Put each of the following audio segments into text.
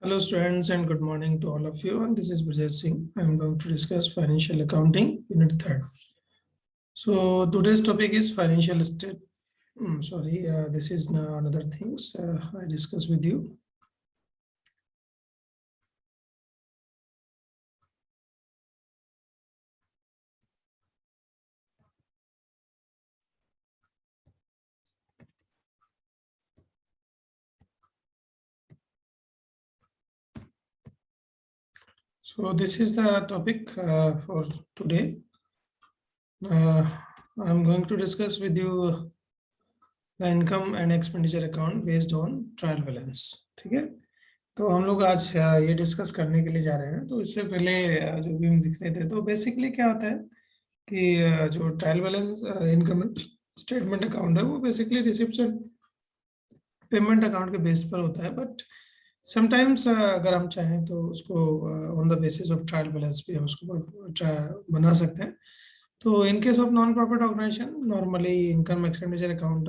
Hello students and good morning to all of you, and this is Vijay Singh. I am going to discuss financial accounting unit 3rd. So today's topic is financial state. This is another things I discuss with you. So this is the topic for today. I'm going to discuss with you the income and expenditure account based on trial balance. ठीक है, तो हम लोग आज ये discuss करने के लिए जा रहे हैं. तो इससे पहले जो भी हम दिख रहे थे, तो बेसिकली क्या होता है कि जो trial balance income statement account है वो basically receipt and payment account के बेस पर होता है. बट समटाइम्स अगर हम चाहें तो उसको on the basis of trial balance भी हम उसको बना सकते हैं. तो in case of non profit organisation, normally income expenditure account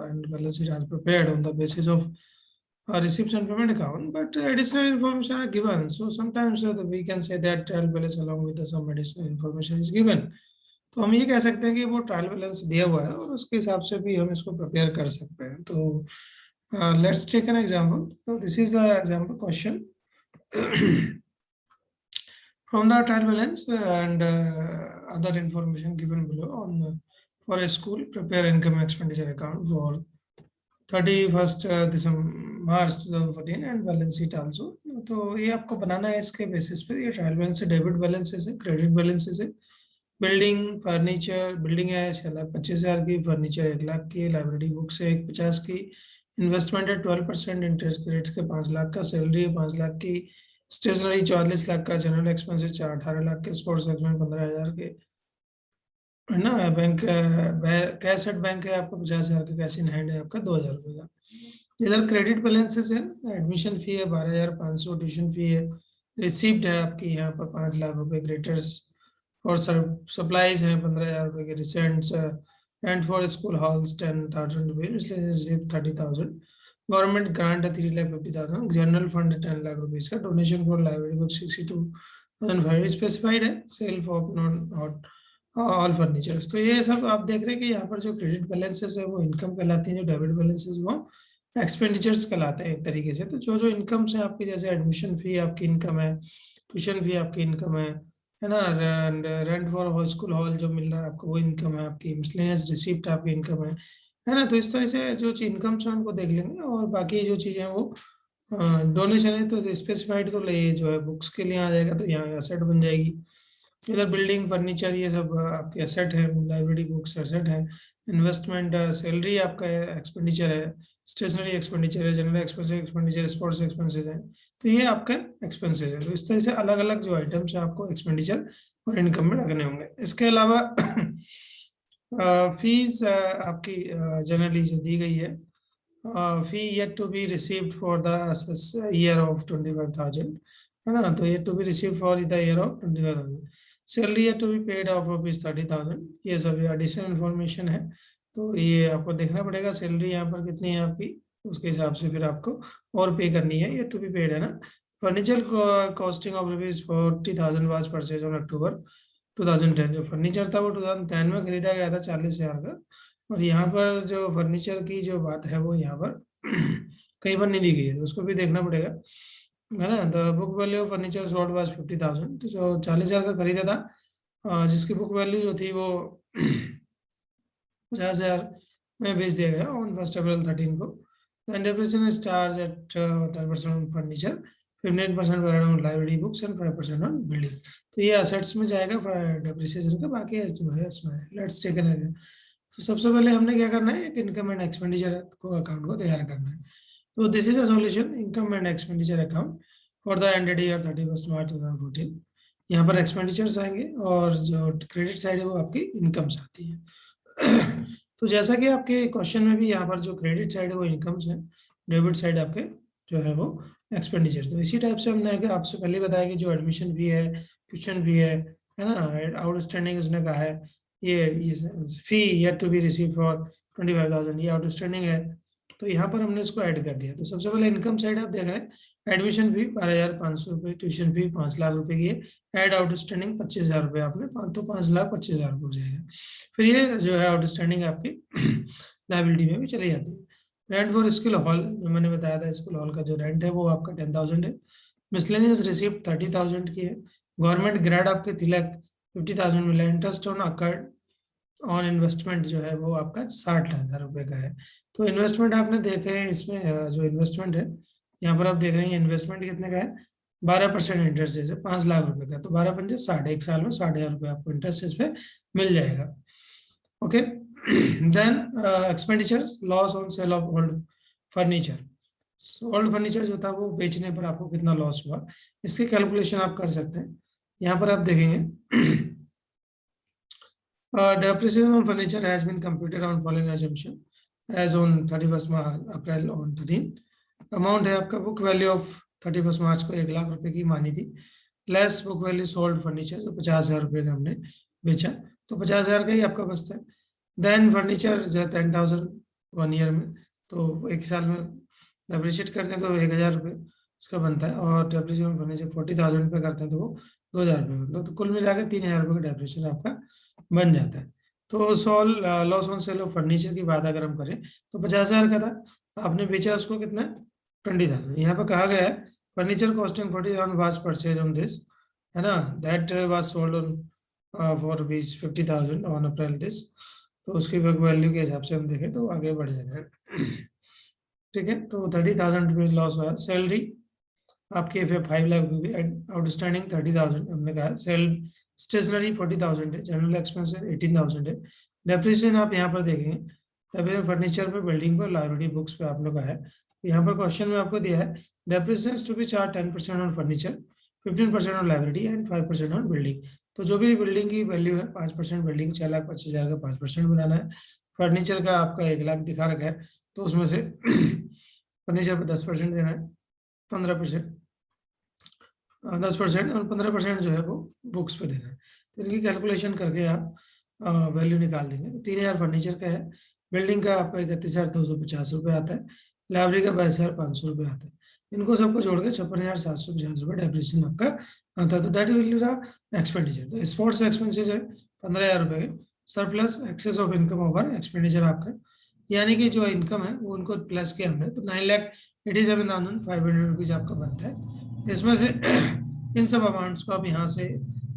and balance sheet are prepared on the basis of receipts and payment account, but additional information are given. So sometimes we can say that trial balance along with some additional information is given. तो हम ये कह सकते हैं कि वो trial balance दिया हुआ है और उसके हिसाब से भी हम इसको प्रिपेयर कर सकते हैं. तो लेट्स टेक एन एग्जांपल. तो this is the example question from the trial balance and other information given below on for a school prepare income expenditure account for 31st March 2014 and balance sheet also. तो ये आपको बनाना है इसके basis पे. ये trial balance है, debit balances है, credit balances है. बिल्डिंग फर्नीचर, बिल्डिंग है 6,25,000 की, फर्नीचर 1,00,000 की, लाइब्रेरी बुक्स है 1,50,000 की, इन्वेस्टमेंट है 12% इंटरेस्ट क्रेडिट्स के 5,00,000 का, सैलरी है 5,00,000 की, स्टेशनरी 44,00,000 का, जनरल एक्सपेंसेस 18,00,000 के, स्पोर्ट्स एक्सपेंस 15,000 के, है ना. बैंक कैश एट बैंक है आपका 50,000 का, कैश इन हैंड है आपका 2,000 रुपये का. इधर क्रेडिट बैलेंसेस है, एडमिशन फी है 12,500, ट्यूशन फी है, रिसिप्ट है आपकी यहाँ पर 5,00,000 रुपये, ग्रेटर्स और सप्लाईज हैं 15,000 रुपये के, recents rent for school halls 10,000 रुपये, रिसिप्ट 30,000, गवर्नमेंट ग्रांट है 3,50,000, जनरल फंड 10,00,000 रुपीज़ का, donation for library book 62,500 specified है, self of non all furnitures. तो ये सब आप देख रहे हैं कि यहाँ पर जो क्रेडिट बैलेंसेस है वो इनकम कहलाती है, जो डेबिट बैलेंसेस वो एक्सपेंडिचर्स कहलाते हैं एक तरीके से. तो जो जो इनकम्स है आपकी, जैसे एडमिशन फी आपकी इनकम है, ट्यूशन फी आपकी इनकम है ना, रेंट फॉर स्कूल हॉल जो मिल रहा है आपको वो इनकम है आपकी, मिसलेनियस रिसिप्ट आपकी इनकम है ना. तो इस तरह से जो इनकम्स हैं उनको देख लेंगे. और बाकी जो चीज़ें हैं वो डोनेशन है तो स्पेसिफाइड, तो ये जो है बुक्स के लिए आ जाएगा, तो यहाँ एसेट बन जाएगी. इधर बिल्डिंग फर्नीचर ये सब आपके एसेट है, लाइब्रेरी बुक्स एसेट है, इन्वेस्टमेंट सैलरी आपका एक्सपेंडिचर है, स्टेशनरी एक्सपेंडिचर है, जनरल एक्सपेंडिचर, स्पोर्ट्स एक्सपेंसेस है, तो ये आपके एक्सपेंसेस है. तो इस तरह से अलग अलग जो आइटम्स है आपको एक्सपेंडिचर और इनकम में रखने होंगे. इसके अलावा फीस आपकी जनरली जो दी गई है, fee yet to be received for the year of 25,000, है ना. तो yet to be received for the year of 25,000, salary है टू बी पेड ऑफ ₹30,000. ये सब एडिशनल इन्फॉर्मेशन है, तो ये आपको देखना पड़ेगा सैलरी यहाँ पर कितनी है आपकी, उसके हिसाब से फिर आपको और पे करनी है. ये टू बी पेड है ना. Furniture costing of ₹40,000 was purchase on October 2010. जो फर्नीचर था वो 2010 में खरीदा गया था 40,000 का. और यहाँ पर जो फर्नीचर की जो बात है वो यहाँ पर कहीं पर नहीं दी गई है, तो उसको भी देखना पड़ेगा, है ना. The book value of furniture sold was 50,000. तो जो 40,000 का खरीदा था, जिसकी बुक वैल्यू जो थी वो 50,000 में बेच दिया गया ऑन 1 अप्रैल 13 को. And depreciation is charge at 10% on furniture, 15% per annum library books and 5% on building. तो ये असेट्स में जाएगा डेप्रिसिएशन का. बाकी जो है इसमें लेट्स टेक एन. तो सबसे पहले हमने क्या करना है, एक इनकम एंड एक्सपेंडिचर को अकाउंट को तैयार करना है. तो this is a solution income and expenditure account for the ended year 31 March 2014. यहाँ पर एक्सपेंडिचर्स आएंगे और जो क्रेडिट साइड है वो आपकी इनकम्स आती है. तो जैसा कि आपके क्वेश्चन में भी यहाँ पर जो क्रेडिट साइड है वो इनकम्स है, डेबिट साइड आपके जो है वो एक्सपेंडिचर. तो इसी टाइप से हमने आपसे पहले बताया कि जो एडमिशन फी है, ट्यूशन फी है ना, आउटस्टैंडिंग उसने कहा है ये fee yet to be receive for 25,000, ये आउटस्टैंडिंग है. तो यहाँ पर हमने इसको ऐड कर दिया। तो सबसे पहले इनकम साइड आप देख रहे हैं, एडमिशन फी 12,500 रुपये, ट्यूशन फी 5 लाख रुपए की है, एड आउटस्टैंडिंग 25,000 रुपये आपने, तो 5,25,000 रुपये हो जाएगा। फिर ये जो है आउटस्टैंडिंग आपकी लाइबिलिटी में भी चली जाती है। रेंट फॉर स्कूल हॉल, जो मैंने बताया था, स्कूल हॉल का जो रेंट है वो आपका 10,000 है। मिसलेनियस रिसिप्ट 30,000 की है। गवर्नमेंट ग्रेड आपके 3,50,000 मिला। Interest on occurred on investment जो है वो आपका 60,000 रुपये का है। तो इन्वेस्टमेंट आपने देखे हैं इसमें, जो इन्वेस्टमेंट है यहाँ पर आप देख रहे हैं, इन्वेस्टमेंट कितने का है, 12% इंटरेस्ट, जैसे 5 लाख रुपए का, तो 12×5 = 60, एक साल में 60,000 रुपये आपको इंटरेस्ट इस पे मिल जाएगा। Okay, then expenditures, loss on sale of old furniture. Old furniture जो था वो बेचने पर आपको कितना लॉस हुआ, इसकी कैलकुलेशन आप कर सकते हैं। यहाँ पर आप देखेंगे depreciation on furniture has been computed on following assumption as on 31st April on 13. Amount है आपका बुक वैल्यू ऑफ 31 मार्च को 1 लाख रुपए की मानी थी, less book value sold furniture, जो 50,000 रुपये का हमने बेचा, तो 50,000 का ही आपका बचता है। देन फर्नीचर जो है 10,000 1 ईयर में, तो एक साल में डेप्रिशिएट करते हैं तो 1,000 रुपये उसका बनता है, और डेप्रिशिएशन फर्नीचर 40,000 रुपये करते हैं तो वो 2,000 रुपये बनता है, तो कुल मिला के 3,000 रुपये का डेप्रिशिएशन आपका बन जाता है। तो loss on sale of furniture की बात अगर हम करें तो 50,000 का था, आपने बेचा उसको कितना, 20,000। यहाँ पर कहा गया है furniture costing 40,000 was purchase on this, है ना, that was sold on for rupees 50,000 on April this, तो उसकी बुक वैल्यू के हिसाब से हम देखें तो आगे बढ़ जाता है। ठीक है, तो 30,000 रुपये लॉस हुआ। सैलरी आपके 5 लाख रुपये, आउटस्टैंडिंग 30,000 हमने कहा। सेल स्टेशनरी 40,000 है, जनरल एक्सपेंसेस 18,000 है। डेप्रिसिएशन आप यहाँ पर देखेंगे, तभी फर्नीचर पे, बिल्डिंग पर, लाइब्रेरी बुक्स पे आप लोग का है। यहाँ पर क्वेश्चन में आपको दिया है depreciation to be charge 10% on furniture, 15% on library and 5% on building. तो जो भी बिल्डिंग की वैल्यू है 5%, बिल्डिंग 6,25,000 का 5% बनाना है। फर्नीचर का आपका 1 लाख दिखा रखा है, तो उसमें से फर्नीचर पर 10% देना है, 15%, 10% और 15% जो है वो बुक्स पे देना है। तो इनकी कैलकुलेशन करके आप वैल्यू निकाल देंगे। 3,000 फर्नीचर का है, बिल्डिंग का आपका 31,250 रुपये आता है, लाइब्रेरी का 22,500 रुपये आता है। इनको सबको जोड़ के 56,750 रुपये डेप्रिसिएशन आपका आता है। तो दैट विल बी एक्सपेंडिचर। तो स्पोर्ट्स एक्सपेंसेस है 15,000 रुपये के, surplus excess of income over expenditure आपका, यानी कि जो इनकम है वो उनको प्लस के हमने, तो 9,87,500 रुपीज आपका बनता है। इसमें से इन सब अमाउंट्स को आप यहाँ से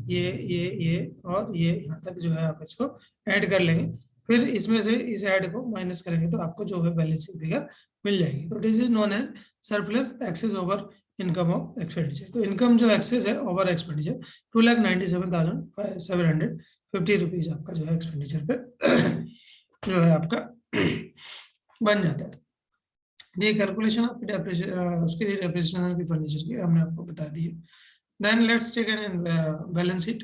ये और ये यहाँ तक जो है आप इसको ऐड कर लेंगे, फिर इसमें से इस ऐड को माइनस करेंगे तो आपको जो है बैलेंसिंग फिगर मिल जाएगी। तो this is known as surplus excess over income of expenditure. तो इनकम जो एक्सेस है ओवर एक्सपेंडिचर 2,97,750 रुपीज आपका जो है एक्सपेंडिचर पे जो है आपका बन जाता है। ये कैलकुलेशन आपकी उसके लिए डेप्रिसिएशन की फर्नीचर की हमने आपको बता दी है। Then let's take an balance sheet.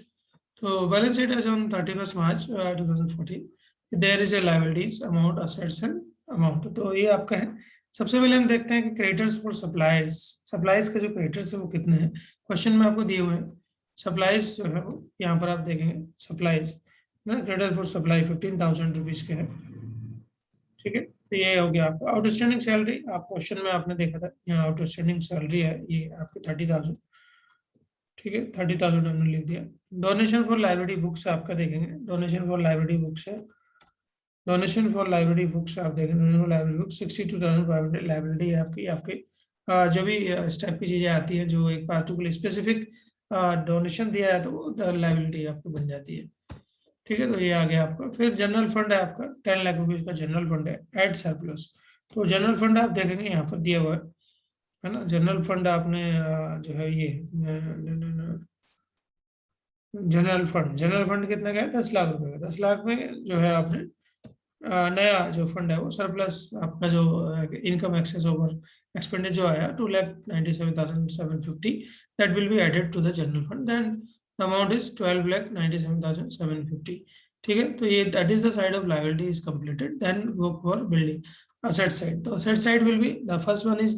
तो balance sheet as on 31 March 2014, there is a liabilities amount, assets and amount. तो ये आपका है। सबसे पहले हम देखते हैं कि क्रेडिटर्स फॉर सप्लाइज, सप्लाइज के जो क्रेडिटर्स है वो कितने हैं, क्वेश्चन में आपको दिए हुए हैं। सप्लाइज जो है वो यहाँ पर आप देखेंगे, supplies creditor for supply 15,000 rupees के है। ठीक है, तो ये हो गया आपका। आउटस्टैंडिंग सैलरी आप क्वेश्चन में आपने देखा था, यहाँ आउटस्टैंडिंग सैलरी है ये आपकी 30,000। ठीक है, 30,000 हमने लिख दिया। डोनेशन फॉर लाइब्रेरी बुक्स आपका देखेंगे, डोनेशन फॉर लाइब्रेरी बुक्स है, डोनेशन फॉर लाइब्रेरी बुक्स आप देखेंगे, donation for library books 62,500 library है आपकी। आपकी जो भी स्टेप की चीजें आती हैं, जो एक पार्टिकुलर स्पेसिफिक डोनेशन दिया है तो वो लाइब्रेरी आपकी बन जाती है। ठीक है, तो ये आ गया आपका। फिर जनरल फंड है आपका 10 लाख रुपीज का जनरल फंड है, एड सरप्लस। तो जनरल फंड आप देखेंगे यहाँ पर दिया हुआ है ना। जनरल फंड आपने जो है ये जनरल फंड कितना का है, 10 लाख रुपए का। 10 लाख में जो है आपने नया जो फंड है वो सरप्लस आपका जो इनकम एक्सेस ओवर एक्सपेंडिचर जो आया 2,97,750, that will be added to the general fund. Then the amount is 12,97,750। ठीक है, तो ये that is the side of liability is completed. Then go for building asset side. तो asset side will be, the first one is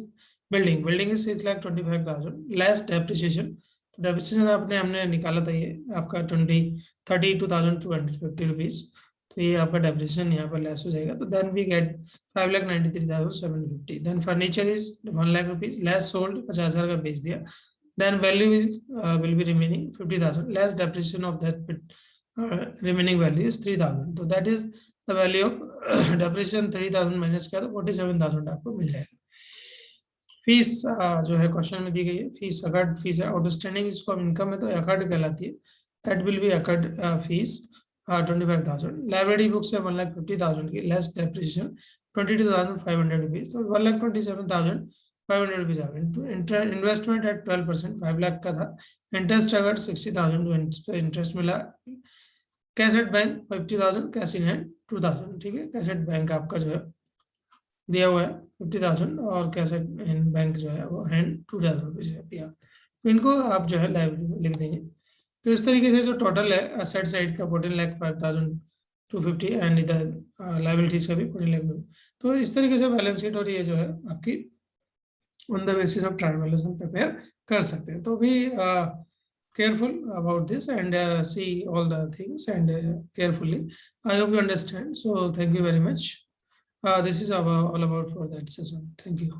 building. Building is 6,25,000 less depreciation. Depreciation आपने हमने निकाला था ये आपका 32,250 रुपीज। तो ये यहाँ पर डेप्रिसिएशन यहाँ पर लेस हो जाएगा, तो then we get 5,93,750. Then furniture is 1 lakh rupees, less sold 50,000 का बेच दिया, then value is will be remaining 50,000, less depreciation of that remaining value is 3,000. तो that is the value of depreciation. 3,000 minus किया तो 47,000 आपको मिल जाएगा. फीस जो है क्वेश्चन में दी गई है, फीस अकर्ड फीस है, आउटस्टैंडिंग इसको हम इनकम है तो अकर्ड कहलाती है, that will B occurred fees 25,000. Library books है 1,50,000 की, लेस डेप्रिसिएशन 22,500 रुपीज, तो 1,27,500 रुपीज आ गए. इन्वेस्टमेंट एट 12%, 5 लाख का था. इंटरेस्ट अगर 60,000 इंटरेस्ट मिला. Cassette bank 50,000, cash in hand 2,000. ठीक है, कैसेट बैंक आपका जो है दिया हुआ है 50,000 और कैसेट इन बैंक जो है वो हैंड 2,000 रुपीज दिया. तो इनको आप जो है लाइब्रेरी में लिख देंगे. तो इस तरीके से जो टोटल है असेट साइड का 14,05,250 एंड इधर लाइबिलिटीज का भी 14 लाख. तो इस तरीके से बैलेंस शीट और ये जो है आपकी on the basis of trial balance हम प्रिपेयर कर सकते हैं. तो भी careful about this and see all the things and carefully. I hope you understand. So thank you very much. This is all about for that session. Thank you.